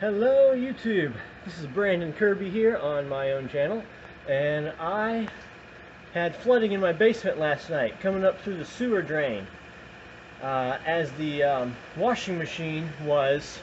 Hello YouTube, this is Brandon Kirby here on my own channel, and I had flooding in my basement last night coming up through the sewer drain. As the washing machine was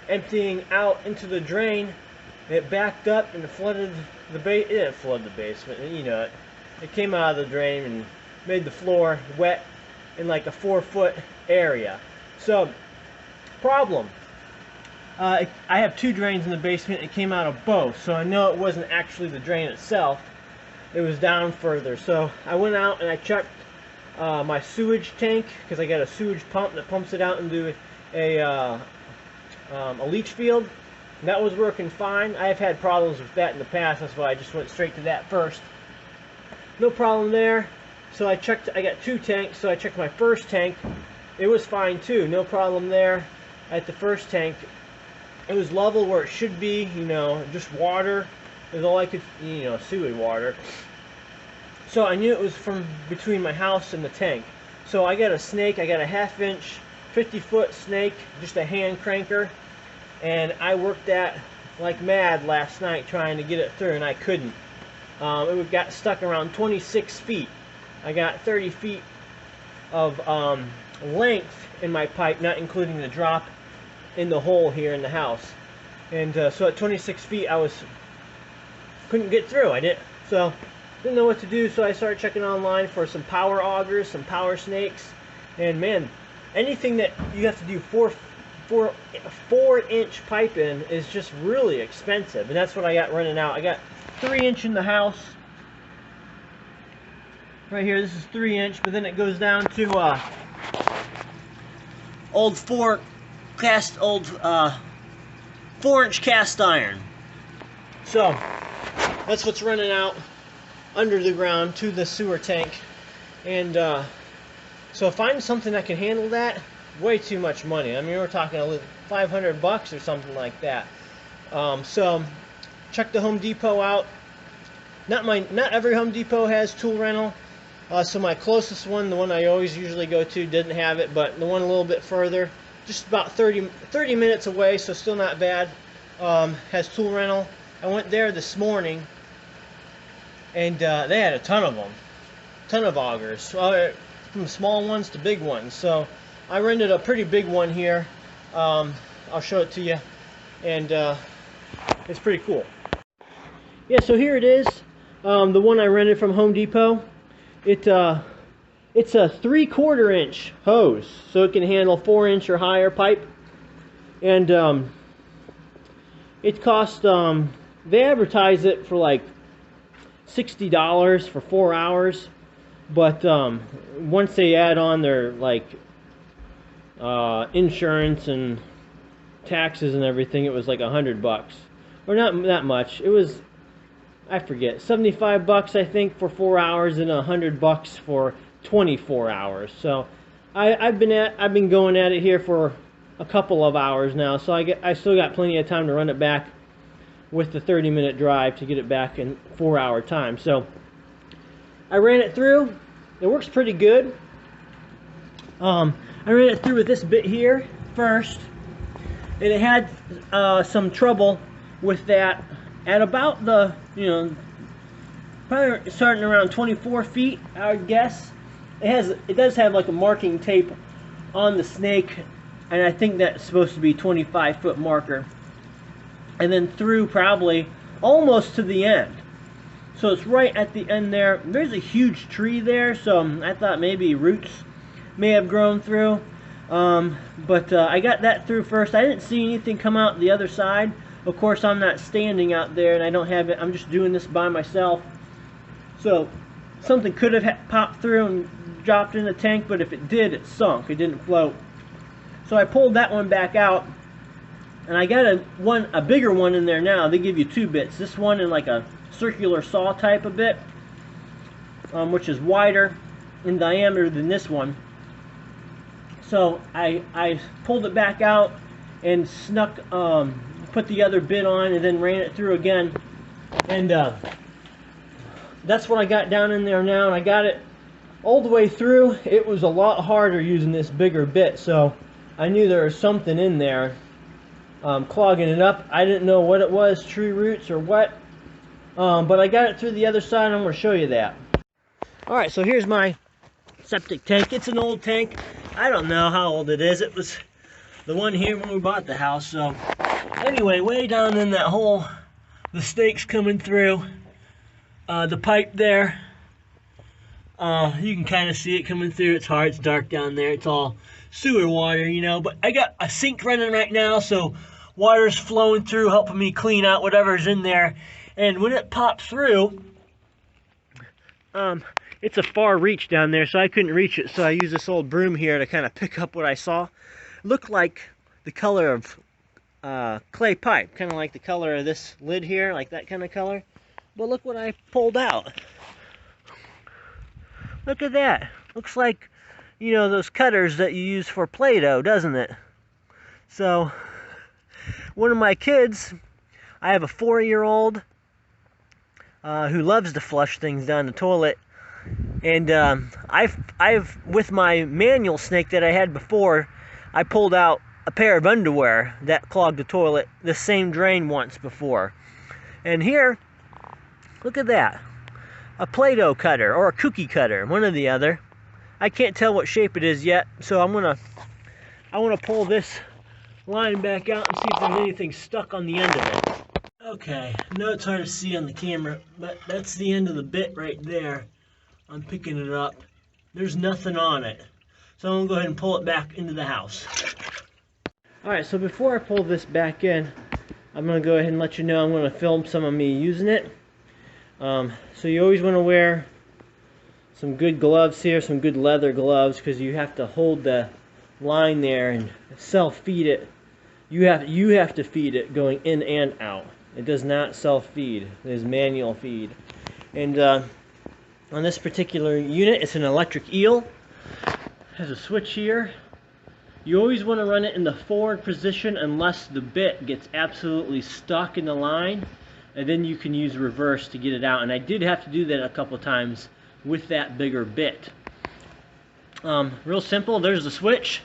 emptying out into the drain, it backed up and flooded the it didn't flood the basement, it came out of the drain and made the floor wet in like a 4-foot area. So problem. I have two drains in the basement. It came out of both, so I know it wasn't actually the drain itself. It was down further. So I went out and I checked my sewage tank, because I got a sewage pump that pumps it out into a leach field. And that was working fine. I have had problems with that in the past. That's why I just went straight to that first. No problem there. So I checked. I got two tanks. So I checked my first tank. It was fine too. No problem there. At the first tank, it was level where it should be, just water is all I could, sewage water. So I knew it was from between my house and the tank. So I got a snake, I got a 1/2-inch, 50-foot snake, just a hand cranker, and I worked that like mad last night trying to get it through, and I couldn't. It got stuck around 26 feet. I got 30 feet of length in my pipe, not including the drop in the hole here in the house. And so at 26 feet I couldn't get through. I didn't know what to do, so I started checking online for some power augers, some power snakes, and man, anything that you have to do 4-inch pipe in is just really expensive, and that's what I got running out. I got 3-inch in the house right here. This is 3-inch, but then it goes down to old 4-inch cast iron. So that's what's running out under the ground to the sewer tank. And so finding something that can handle that, way too much money. I mean, we're talking $500 or something like that. So check the Home Depot out. Not every Home Depot has tool rental. So my closest one, the one I always usually go to, didn't have it, but the one a little bit further, just about 30 minutes away, so still not bad, has tool rental. I went there this morning, and they had a ton of them, ton of augers, from small ones to big ones. So I rented a pretty big one here. I'll show it to you, and it's pretty cool. Yeah, so here it is, the one I rented from Home Depot. It's a 3/4-inch hose, so it can handle 4-inch or higher pipe. And it cost, they advertise it for like $60 for 4 hours, but once they add on their like insurance and taxes and everything, it was like $100, or not that much. It was, I forget, $75 I think for 4 hours, and $100 for 24 hours. So I've been going at it here for a couple of hours now, so I still got plenty of time to run it back with the 30-minute drive to get it back in 4-hour time. So I ran it through. It works pretty good. I ran it through with this bit here first, and it had some trouble with that at about the, probably starting around 24 feet, I would guess. It does have like a marking tape on the snake, and I think that's supposed to be 25-foot marker, and then through probably almost to the end. So it's right at the end there. There's a huge tree there, so I thought maybe roots may have grown through, but I got that through first. I didn't see anything come out the other side. Of course, I'm not standing out there, and I don't have it. I'm just doing this by myself. So something could have popped through and dropped in the tank, but if it did, it sunk. It didn't float. So I pulled that one back out, and I got a bigger one in there now. They give you 2 bits. This one in like a circular saw type of bit, which is wider in diameter than this one. So I pulled it back out and put the other bit on, and then ran it through again, and that's what I got down in there now, and I got it all the way through. It was a lot harder using this bigger bit, so I knew there was something in there clogging it up. I didn't know what it was, tree roots or what, but I got it through the other side, and I'm going to show you that. Alright, so here's my septic tank. It's an old tank. I don't know how old it is. It was the one here when we bought the house. So anyway, way down in that hole, the snake's coming through the pipe there. You can kind of see it coming through. It's hard, it's dark down there. It's all sewer water, you know, but I got a sink running right now, so water's flowing through, helping me clean out whatever's in there. And when it popped through, it's a far reach down there, so I couldn't reach it, so I used this old broom here to kind of pick up what I saw. It looked like the color of clay pipe, kind of like the color of this lid here, like that kind of color. But look what I pulled out. Look at that. Looks like, you know, those cutters that you use for Play-Doh, doesn't it? So, one of my kids, I have a 4-year-old who loves to flush things down the toilet. And I've with my manual snake that I had before, I pulled out a pair of underwear that clogged the toilet, the same drain once before. And here, look at that. A Play-Doh cutter or a cookie cutter, one or the other. I can't tell what shape it is yet, so I want to pull this line back out and see if there's anything stuck on the end of it. Okay, I know it's hard to see on the camera, but that's the end of the bit right there. I'm picking it up. There's nothing on it. So I'm going to go ahead and pull it back into the house. Alright, so before I pull this back in, I'm going to go ahead and let you know I'm going to film some of me using it. So you always want to wear some good gloves here, some good leather gloves, because you have to hold the line there and self-feed it. You have to feed it going in and out. It does not self-feed. It is manual feed. And on this particular unit, it's an electric eel. It has a switch here. You always want to run it in the forward position unless the bit gets absolutely stuck in the line, and then you can use reverse to get it out. And I did have to do that a couple times with that bigger bit. Real simple. There's the switch.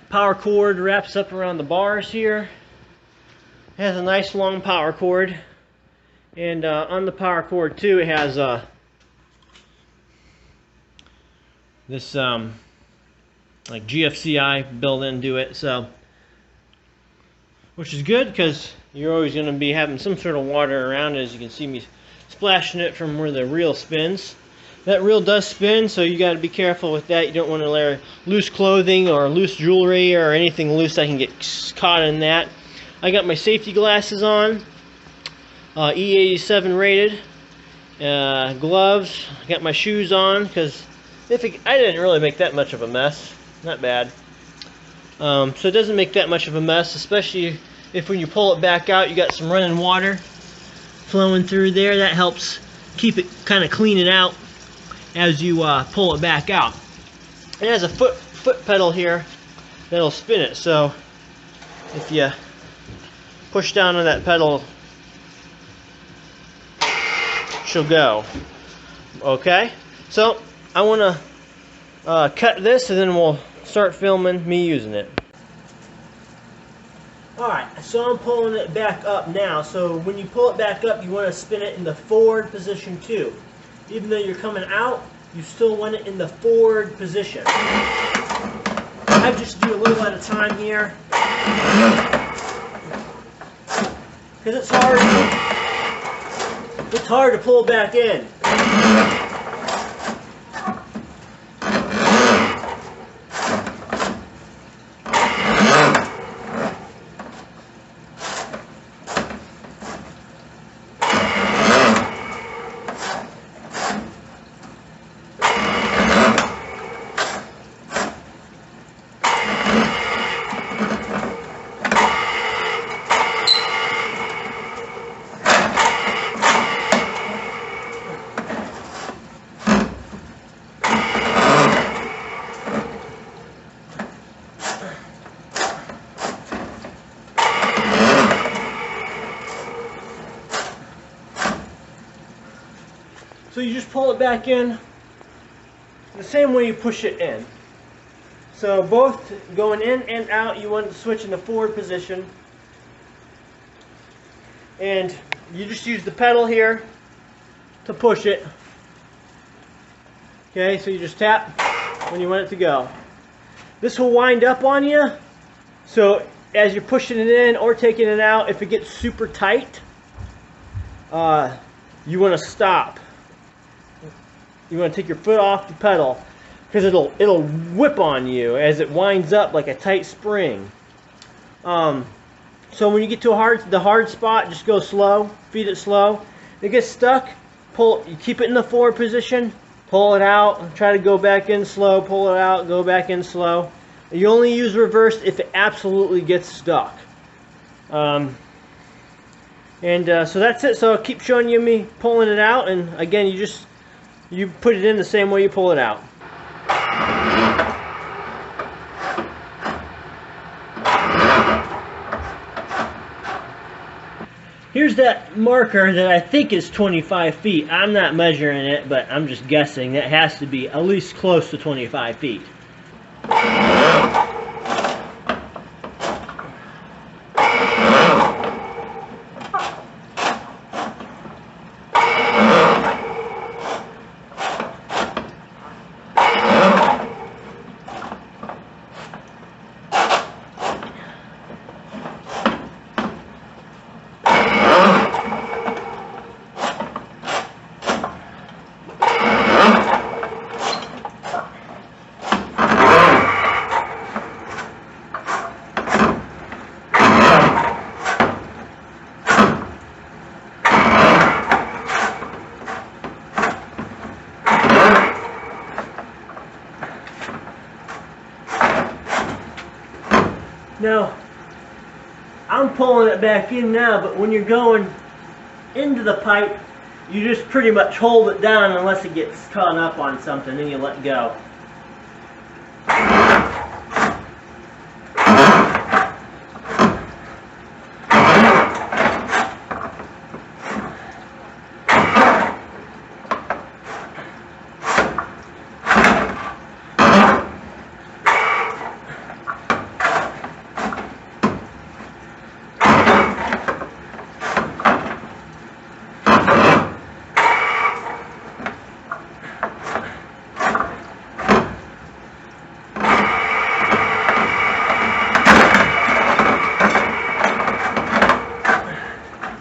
Power cord wraps up around the bars here. It has a nice long power cord, and on the power cord too, it has this like GFCI built into it, so which is good because you're always going to be having some sort of water around it. As you can see me splashing it from where the reel spins. That reel does spin, so you got to be careful with that. You don't want to wear loose clothing or loose jewelry or anything loose that can get caught in that. I got my safety glasses on, E87 rated, gloves. I got my shoes on because I didn't really make that much of a mess. Not bad. So it doesn't make that much of a mess, especially if when you pull it back out, you got some running water flowing through there. That helps keep it kind of clean it out as you pull it back out. It has a foot pedal here that'll spin it, so if you push down on that pedal, she'll go. Okay, so I want to cut this and then we'll start filming me using it. Alright, so I'm pulling it back up now. So when you pull it back up, you want to spin it in the forward position too. Even though you're coming out, you still want it in the forward position. I just do a little at a time here, because it's hard to pull back in. So you just pull it back in the same way you push it in. So both going in and out, you want to switch in the forward position. And you just use the pedal here to push it. Okay, so you just tap when you want it to go. This will wind up on you, so as you're pushing it in or taking it out, if it gets super tight, you want to stop. You want to take your foot off the pedal, because it'll whip on you as it winds up like a tight spring. So when you get to the hard spot, just go slow, feed it slow. If it gets stuck, you keep it in the forward position, pull it out, try to go back in slow, pull it out, go back in slow. You only use reverse if it absolutely gets stuck. So that's it. So I'll keep showing you me pulling it out, and again, you put it in the same way you pull it out. Here's that marker that I think is 25 feet. I'm not measuring it, but I'm just guessing. That has to be at least close to 25 feet. Now, I'm pulling it back in now, but when you're going into the pipe, you just pretty much hold it down unless it gets caught up on something, then you let go.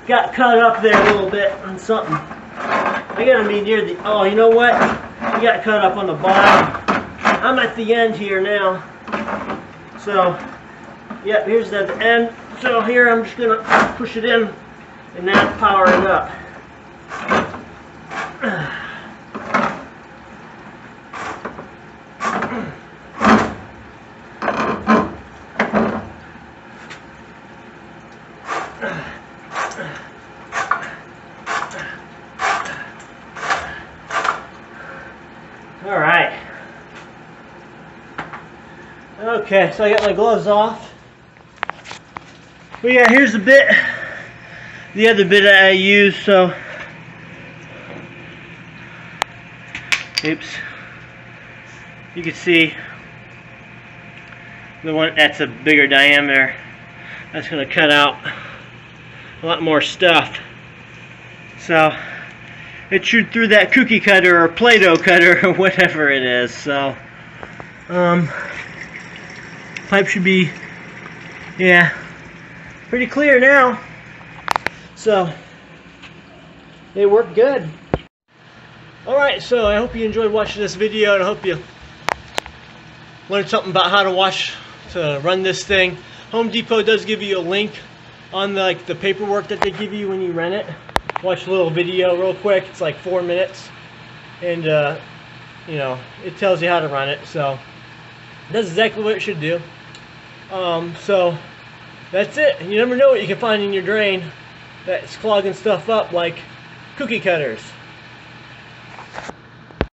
Got cut up there a little bit on something. I gotta be near the, oh, you know what? You got cut up on the bottom. I'm at the end here now. So, yeah, here's the end. So here I'm just gonna push it in and that's power it up. All right. Okay, so I got my gloves off. But yeah, here's the bit, the other bit that I use. So, oops, you can see the one that's a bigger diameter. That's going to cut out a lot more stuff. So it chewed through that cookie cutter or Play-Doh cutter or whatever it is. So pipe should be, yeah, pretty clear now. So they work good. Alright, so I hope you enjoyed watching this video, and I hope you learned something about how to run this thing. Home Depot does give you a link on the paperwork that they give you when you rent it. Watch a little video real quick. It's like 4 minutes, and you know, it tells you how to run it. So that's exactly what it should do. So that's it. You never know what you can find in your drain that's clogging stuff up, like cookie cutters.